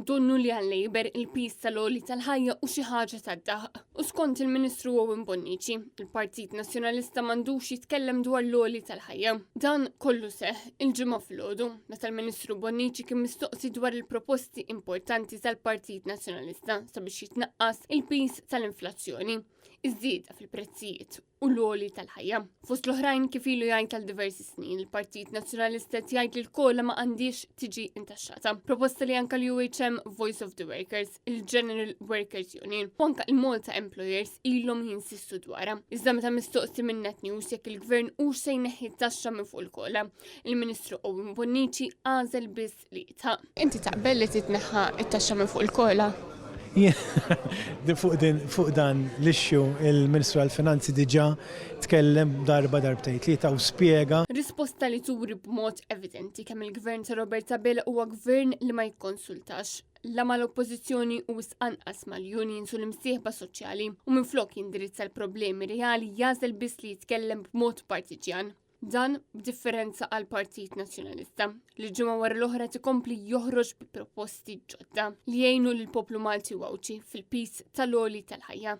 donnu li għal-Labor il-pis tal-oli tal-ħajja u xi ħaġa tad-daħq. U skont il-Ministru Owen Bonnici, il-Partit Nazzjonalista m'għandux jitkellem dwar l-oli tal-ħajja. Dan kollu seħ il-ġimgħa filgħodu, meta l-Ministru Bonnici kien mistoqsi dwar il-proposti importanti tal-Partit Nazzjonalista sabiex jitnaqqas il-pis tal-inflazzjoni, iż-żieda fil-prezzijiet u l-oli tal-ħajja. Fost l-oħrajn kif ilu jgħid tal-diversi snin, il-Partit Nazzjonalista jgħid li l-kola ma għandix tiġi intaxxata. Proposta li anka l-UHM Voice of the Workers, il-General Workers Union, u anka il-Malta Employers ilhom jinsistu dwarha. Iżda meta mistoqsi minn Net News jekk il-Gvern hux se jneħħi taxxa minn fuq il-kola, il-Ministru Owen Bonnici għażel biss li jitħaq. Inti taqbel li titneħħa it-taxxa minn fuq il-kola? Fuq dan l-ixju il-Ministru għal-Finanzi diġà tkellem darbtejn tlieta u spjega. Risposta li turi b'mod evidenti kemm il-Gvern ta' Robert Abela huwa gvern li ma jikkonsultax la mal-oppożizzjoni u anqas mal-unions u l-imsieħba soċjali u minflok jindirizza l-problemi reali jażel biss li jitkellem b'mod partiġjan. Dan b'differenza għal Partit Nazzjonalista li ġimgħa wara l-oħra tikompli joħroġ bi proposti ġodda li jgħinu lill-poplu Malti wawċi fil-pis tal-oli tal-ħajja.